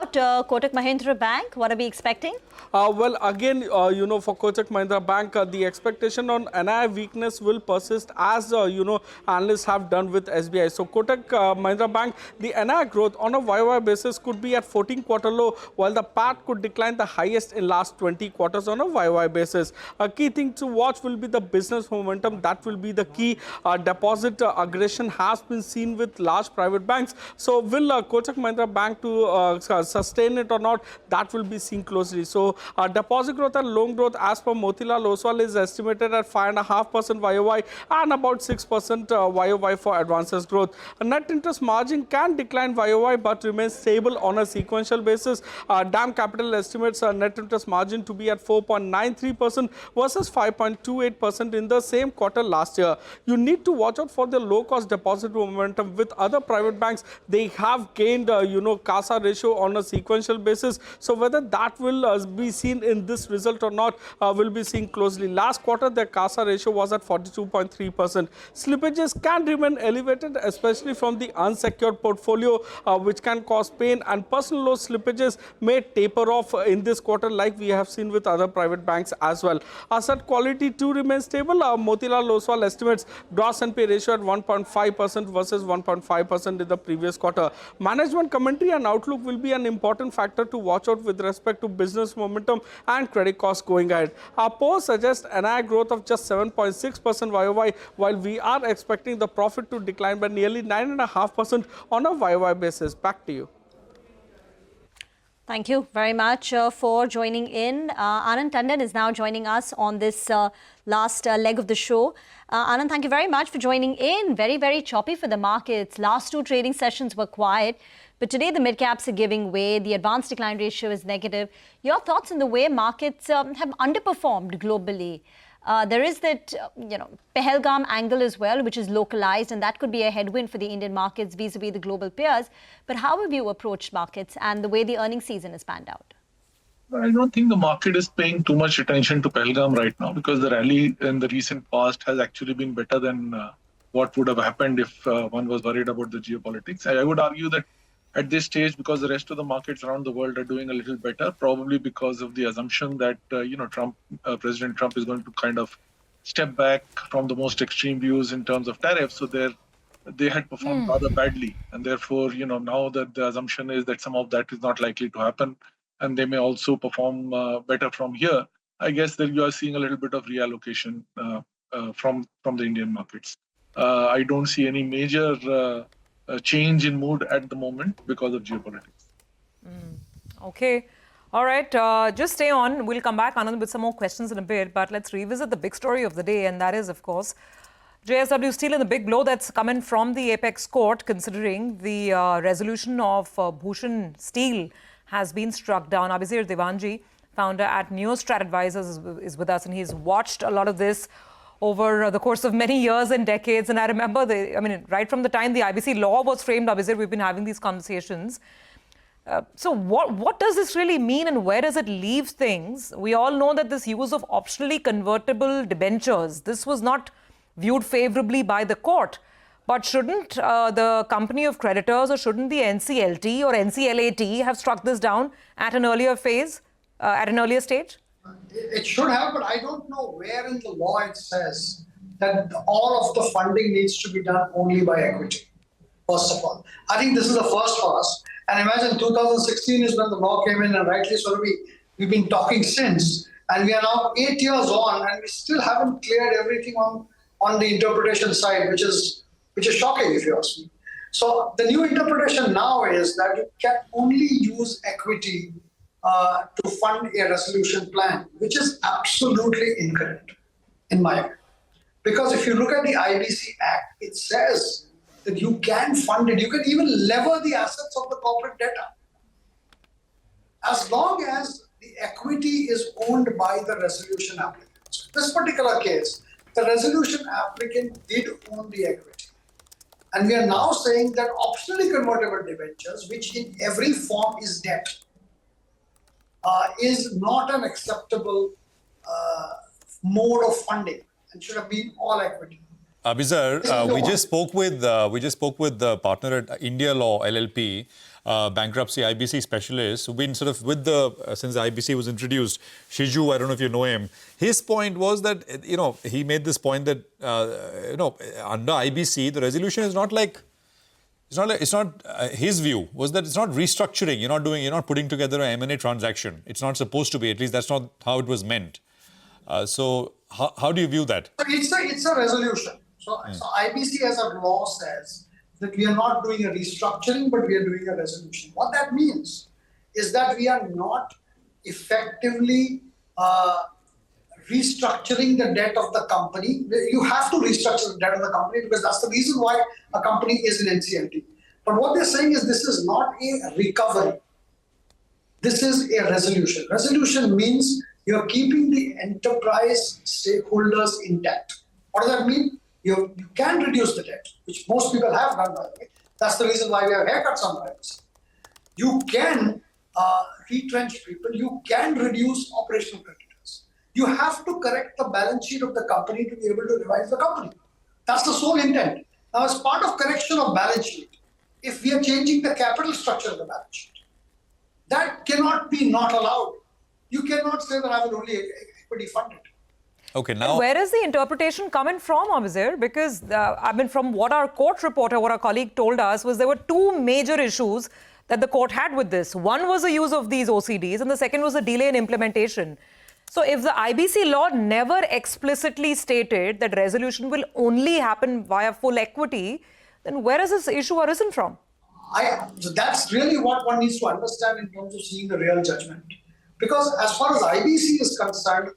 Kotak Mahindra Bank, what are we expecting? Well, again, for Kotak Mahindra Bank, the expectation on NI weakness will persist as, analysts have done with SBI. So Kotak Mahindra Bank, the NI growth on a YOY basis could be at 14-quarter low, while the PAT could decline the highest in last 20 quarters on a YOY basis. A key thing to watch will be the business momentum. That will be the key. Deposit aggression has been seen with large private banks. So will Kotak Mahindra Bank to sustain it or not, that will be seen closely. So deposit growth and loan growth as per Motilal Oswal is estimated at 5.5% YOY and about 6% YOY for advances growth. Net interest margin can decline YOY but remain stable on a sequential basis. DAM Capital estimates net interest margin to be at 4.93% versus 5.28% in the same quarter last year. You need to watch out for the low-cost deposit momentum with other private banks. They have gained, CASA ratio on a sequential basis. So whether that will be seen in this result or not will be seen closely. Last quarter, their CASA ratio was at 42.3%. Slippages can remain elevated, especially from the unsecured portfolio, which can cause pain, and personal loan slippages may taper off in this quarter like we have seen with other private banks as well. Asset quality too remains stable. Motilal Oswal estimates gross NPA ratio at 1.5% versus 1.5% in the previous quarter. Management commentary and outlook will be an important factor to watch out with respect to business momentum and credit costs going ahead. Our polls suggest NI growth of just 7.6% YOY, while we are expecting the profit to decline by nearly 9.5% on a YOY basis. Back to you. Thank you very much for joining in. Anand Tandon is now joining us on this last leg of the show. Anand, thank you very much for joining in. Very, very choppy for the markets. Last two trading sessions were quiet. But today, the mid-caps are giving way. The advanced decline ratio is negative. Your thoughts on the way markets have underperformed globally? There is that, Pahalgam angle as well, which is localized, and that could be a headwind for the Indian markets vis-a-vis the global peers. But how have you approached markets and the way the earnings season is panned out? I don't think the market is paying too much attention to Pahalgam right now, because the rally in the recent past has actually been better than what would have happened if one was worried about the geopolitics. I would argue that at this stage, because the rest of the markets around the world are doing a little better, probably because of the assumption that President Trump is going to kind of step back from the most extreme views in terms of tariffs. So they had performed rather badly, and therefore, now that the assumption is that some of that is not likely to happen, and they may also perform better from here. I guess that you are seeing a little bit of reallocation from the Indian markets. I don't see any major change in mood at the moment because of geopolitics. Okay. All right. Just stay on. We'll come back, Anand, with some more questions in a bit. But let's revisit the big story of the day. And that is, of course, JSW Steel and the big blow that's coming from the Apex Court, considering the resolution of Bhushan Steel has been struck down. Abhizir Devanji, founder at Neostrat Advisors, is with us. And he's watched a lot of this over the course of many years and decades. And I remember, right from the time the IBC law was framed, Abhizir, we've been having these conversations. So what does this really mean, and where does it leave things? We all know that this use of optionally convertible debentures, this was not viewed favorably by the court. But shouldn't the company of creditors, or shouldn't the NCLT or NCLAT have struck this down at an earlier phase, at an earlier stage? It should have, but I don't know where in the law it says that all of the funding needs to be done only by equity, first of all. I think this is the first for us. And imagine 2016 is when the law came in, and rightly so, we've been talking since. And we are now 8 years on, and we still haven't cleared everything on the interpretation side, which is shocking, if you ask me. So the new interpretation now is that you can only use equity to fund a resolution plan, which is absolutely incorrect, in my opinion. Because if you look at the IBC Act, it says that you can fund it. You can even lever the assets of the corporate debtor, as long as the equity is owned by the resolution applicant. So in this particular case, the resolution applicant did own the equity. And we are now saying that optionally convertible debentures, which in every form is debt, is not an acceptable mode of funding and should have been all equity. Abhizir, we just spoke with the partner at India Law LLP, bankruptcy IBC specialist, who've been sort of with since the IBC was introduced. Shiju, I don't know if you know him. His point was that he made this point that under IBC the resolution is not like. It's not his view was that it's not restructuring. You're not putting together an M&A transaction. It's not supposed to be. At least that's not how it was meant. So how do you view that? It's a resolution. So IBC as a law says that we are not doing a restructuring, but we are doing a resolution. What that means is that we are not effectively restructuring the debt of the company. You have to restructure the debt of the company because that's the reason why a company is in NCLT. But what they're saying is this is not a recovery. This is a resolution. Resolution means you're keeping the enterprise stakeholders intact. What does that mean? You can reduce the debt, which most people have done, by the way. That's the reason why we have haircuts on privacy. You can retrench people. You can reduce operational creditors. You have to correct the balance sheet of the company to be able to revive the company. That's the sole intent. Now, as part of correction of balance sheet, if we are changing the capital structure of the balance sheet, that cannot be not allowed. You cannot say that I will only equity fund it. Okay, now... And where is the interpretation coming from, Abhizir? Because, from what our court reporter, what our colleague told us, was there were two major issues that the court had with this. One was the use of these OCDs, and the second was the delay in implementation. So if the IBC law never explicitly stated that resolution will only happen via full equity, then where has this issue arisen from? So that's really what one needs to understand in terms of seeing the real judgment. Because as far as IBC is concerned,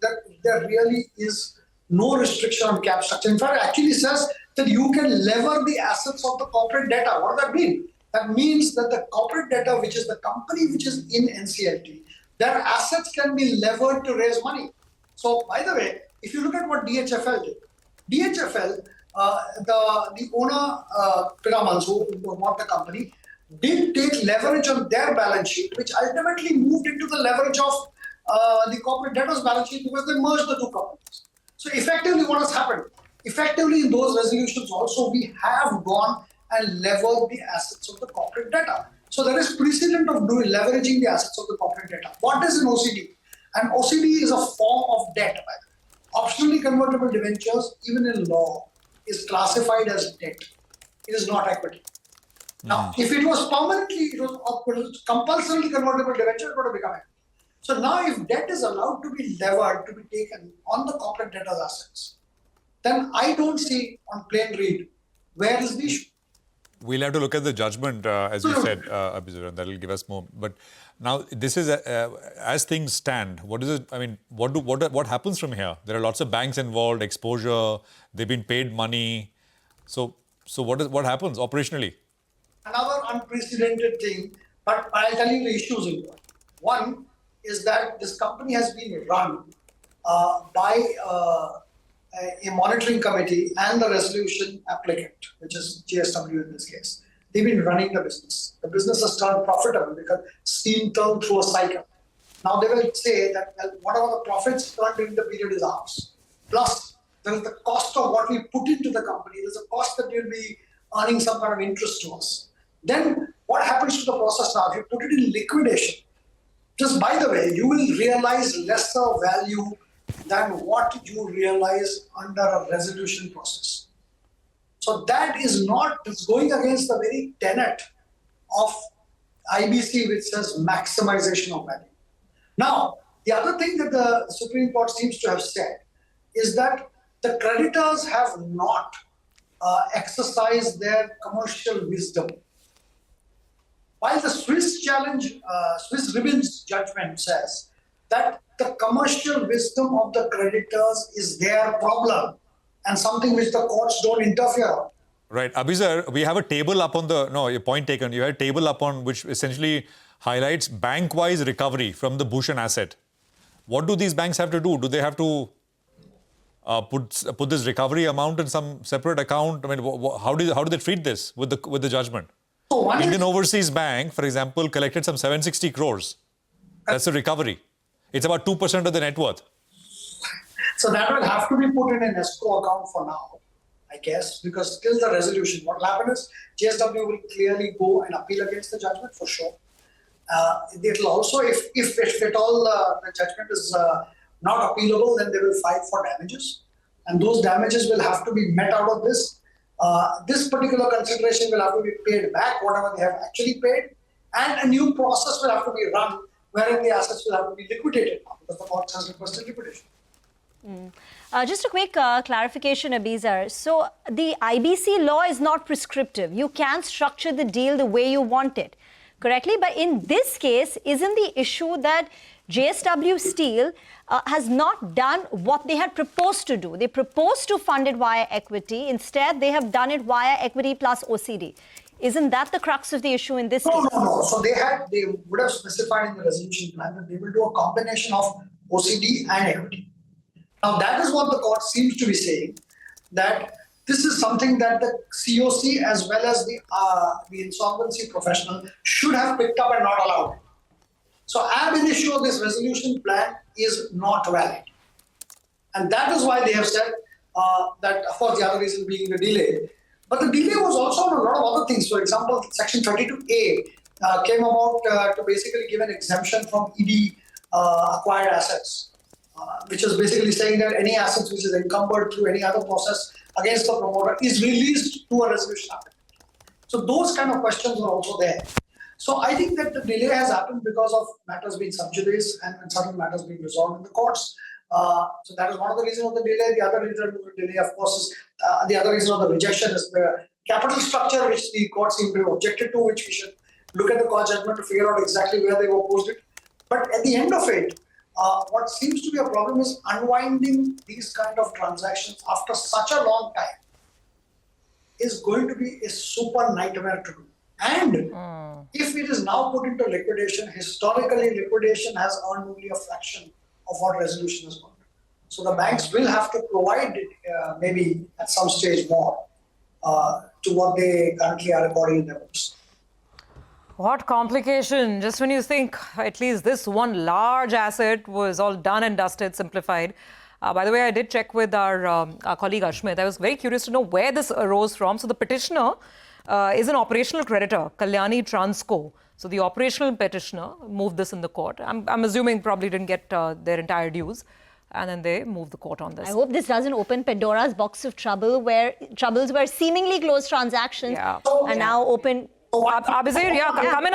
there really is no restriction on cap structure. In fact, it actually says that you can lever the assets of the corporate debtor. What does that mean? That means that the corporate debtor, which is the company which is in NCLT, their assets can be levered to raise money. So, by the way, if you look at what DHFL did, DHFL, the owner, Piramans, who bought the company, did take leverage on their balance sheet, which ultimately moved into the leverage of the corporate debtor's balance sheet because they merged the two companies. So effectively, what has happened? Effectively, in those resolutions also, we have gone and levered the assets of the corporate debtor. So there is precedent of leveraging the assets of the corporate debtor. What is an OCD? An OCD is a form of debt, by the way. Optionally convertible debentures, even in law, is classified as debt. It is not equity. Now, if it was permanently, it was compulsorily convertible debenture, it would have become equity. So now if debt is allowed to be levered, to be taken on the corporate debtor's assets, then I don't see on plain read where is the issue. We'll have to look at the judgment, as you said, Abhijit, and that will give us more. But now, this is as things stand. What is it? I mean, what happens from here? There are lots of banks involved, exposure. They've been paid money. So what happens operationally? Another unprecedented thing, but I'll tell you the issues involved. One is that this company has been run by a monitoring committee and the resolution applicant, which is JSW in this case. They've been running the business. The business has turned profitable because steam turned through a cycle. Now they will say that, well, whatever the profits earned during the period is ours. Plus, there is the cost of what we put into the company. There's a cost that will be earning some kind of interest to us. Then what happens to the process now? If you put it in liquidation, just by the way, you will realize lesser value than what you realize under a resolution process. So that is not, it's going against the very tenet of IBC, which says maximization of value. Now, the other thing that the Supreme Court seems to have said is that the creditors have not exercised their commercial wisdom. While the Swiss Ribbons judgment says that the commercial wisdom of the creditors is their problem and something which the courts don't interfere on. Right. Abhijit, we have a table up on your point taken. You have a table up on which essentially highlights bank-wise recovery from the Bhushan asset. What do these banks have to do? Do they have to put this recovery amount in some separate account? I mean, how do they treat this with the judgment? So Indian Overseas Bank, for example, collected some 760 crores. That's the recovery. It's about 2% of the net worth. So that will have to be put in an escrow account for now, I guess, because till the resolution, what will happen is JSW will clearly go and appeal against the judgment for sure. It will also, if at all the judgment is not appealable, then they will fight for damages. And those damages will have to be met out of this. This particular consideration will have to be paid back, whatever they have actually paid. And a new process will have to be run wherein the assets will have to be liquidated now because the court has requested liquidation. Just a quick clarification, Abizar. So the IBC law is not prescriptive. You can structure the deal the way you want it, correctly? But in this case, isn't the issue that JSW Steel has not done what they had proposed to do? They proposed to fund it via equity. Instead, they have done it via equity plus OCD. Isn't that the crux of the issue in this case? No. So they would have specified in the resolution plan that they will do a combination of OCD and equity. Now, that is what the court seems to be saying, that this is something that the COC as well as the insolvency professional should have picked up and not allowed. So ab initio, this resolution plan is not valid. And that is why they have said that, of course, the other reason being the delay. But the delay was also on a lot of other things. For example, Section 32A came about to basically give an exemption from ED acquired assets, which is basically saying that any assets which is encumbered through any other process against the promoter is released to a resolution applicant. So those kind of questions are also there. So I think that the delay has happened because of matters being sub judice and certain matters being resolved in the courts. So that is one of the reasons of the delay. The other reason of the delay, of course, is the other reason of the rejection is the capital structure, which the court seemed to have objected to, which we should look at the court judgment to figure out exactly where they opposed it. But at the end of it, what seems to be a problem is unwinding these kind of transactions after such a long time is going to be a super nightmare to do. And if it is now put into liquidation, historically liquidation has earned only a fraction of what resolution has earned. So the banks will have to provide it maybe at some stage more to what they currently are recording in their books. What complication. Just when you think at least this one large asset was all done and dusted, simplified. By the way, I did check with our colleague Ashmit. I was very curious to know where this arose from. So the petitioner is an operational creditor, Kalyani Transco. So the operational petitioner moved this in the court. I'm assuming probably didn't get their entire dues. And then they moved the court on this. I hope this doesn't open Pandora's box of troubles where seemingly closed transactions are now open. Abhizir, come in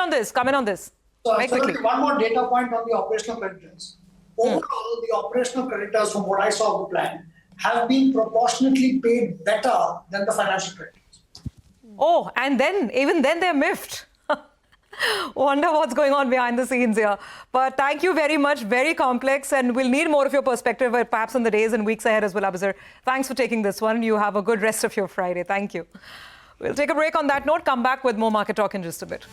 on this. So, one more data point on the operational creditors. Overall, the operational creditors, from what I saw of the plan, have been proportionately paid better than the financial creditors. Oh, and then, even then, they're miffed. Wonder what's going on behind the scenes here. But thank you very much. Very complex, and we'll need more of your perspective perhaps in the days and weeks ahead as well, Abhizir. Thanks for taking this one. You have a good rest of your Friday. Thank you. We'll take a break on that note, come back with more market talk in just a bit.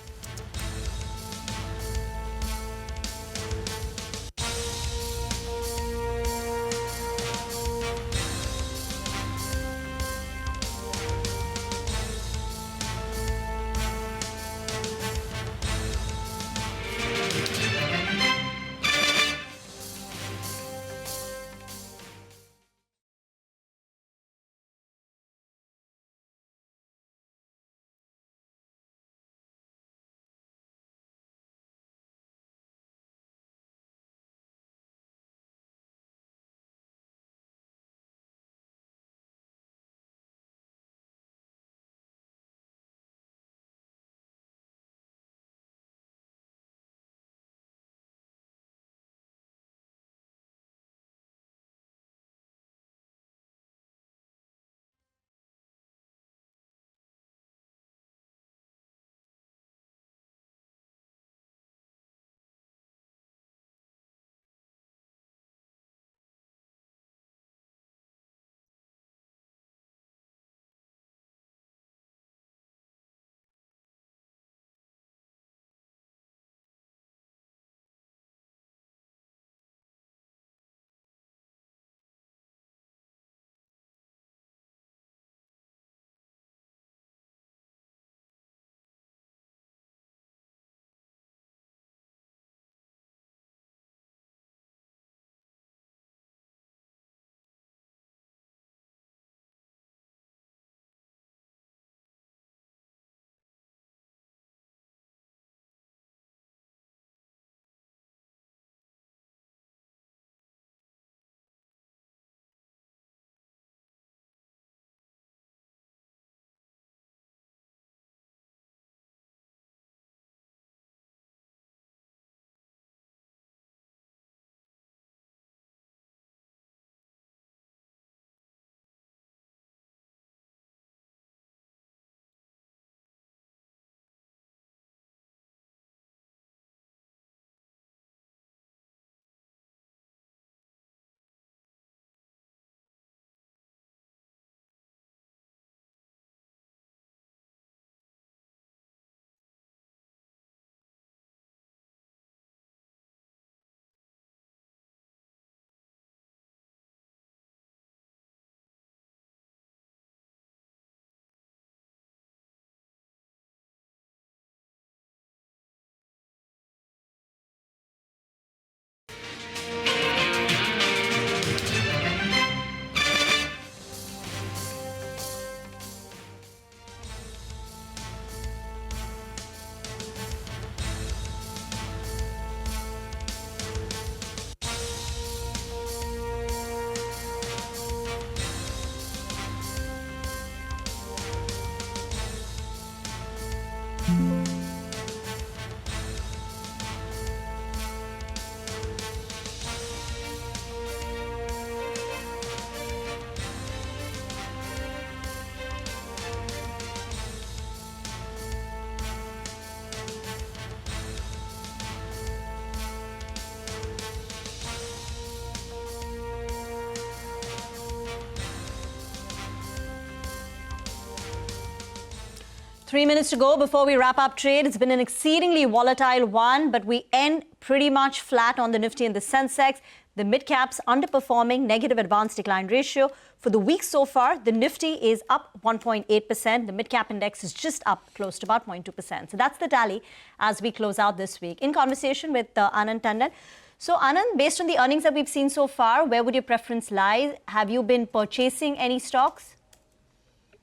Three minutes to go before we wrap up trade. It's been an exceedingly volatile one, but we end pretty much flat on the Nifty and the Sensex. The mid-caps underperforming, negative advance decline ratio. For the week so far, the Nifty is up 1.8%. The mid-cap index is just up close to about 0.2%. So that's the tally as we close out this week. In conversation with Anand Tandon. So Anand, based on the earnings that we've seen so far, where would your preference lie? Have you been purchasing any stocks?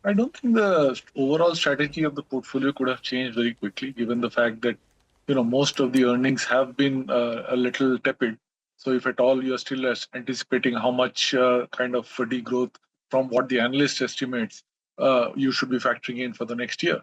I don't think the overall strategy of the portfolio could have changed very quickly, given the fact that most of the earnings have been a little tepid. So if at all you're still anticipating how much kind of degrowth from what the analyst estimates, you should be factoring in for the next year.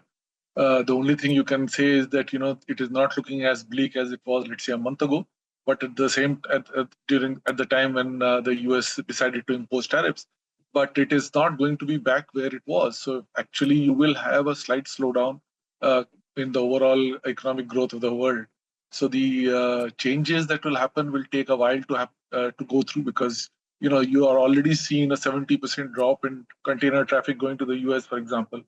The only thing you can say is that it is not looking as bleak as it was, let's say, a month ago. But at the same at the time when the US decided to impose tariffs, but it is not going to be back where it was. So actually, you will have a slight slowdown in the overall economic growth of the world. So the changes that will happen will take a while to go through, because you are already seeing a 70% drop in container traffic going to the US, for example.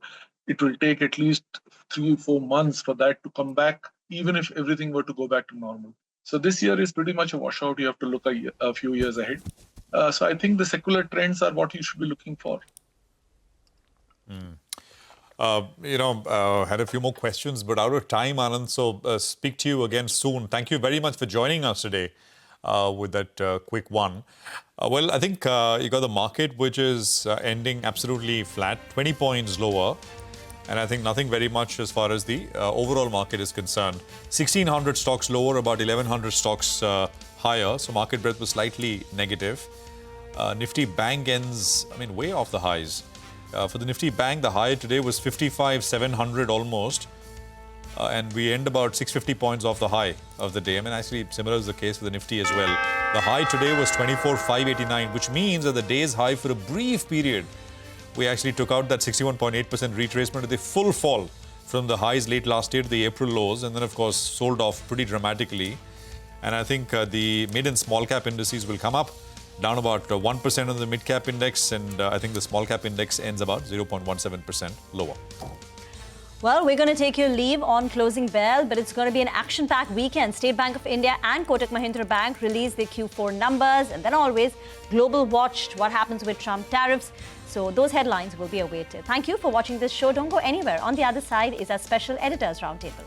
It will take at least 3-4 months for that to come back, even if everything were to go back to normal. So this year is pretty much a washout. You have to look a few years ahead. So I think the secular trends are what you should be looking for. Had a few more questions, but out of time, Anand. So speak to you again soon. Thank you very much for joining us today with that quick one. Well, I think you got the market, which is ending absolutely flat, 20 points lower. And I think nothing very much as far as the overall market is concerned. 1,600 stocks lower, about 1,100 stocks higher. So market breadth was slightly negative. Nifty Bank ends, way off the highs. For the Nifty Bank, the high today was 55,700 almost. And we end about 650 points off the high of the day. Actually, similar is the case for the Nifty as well. The high today was 24,589, which means that the day's high for a brief period, we actually took out that 61.8% retracement of the full fall from the highs late last year to the April lows, and then, of course, sold off pretty dramatically. And I think the mid and small cap indices will come up, down about 1% on the mid cap index, and I think the small cap index ends about 0.17% lower. Well, we're going to take your leave on closing bell, but it's going to be an action-packed weekend. State Bank of India and Kotak Mahindra Bank release their Q4 numbers, and then always Global watched what happens with Trump tariffs. So those headlines will be awaited. Thank you for watching this show. Don't go anywhere. On the other side is our special editors roundtable.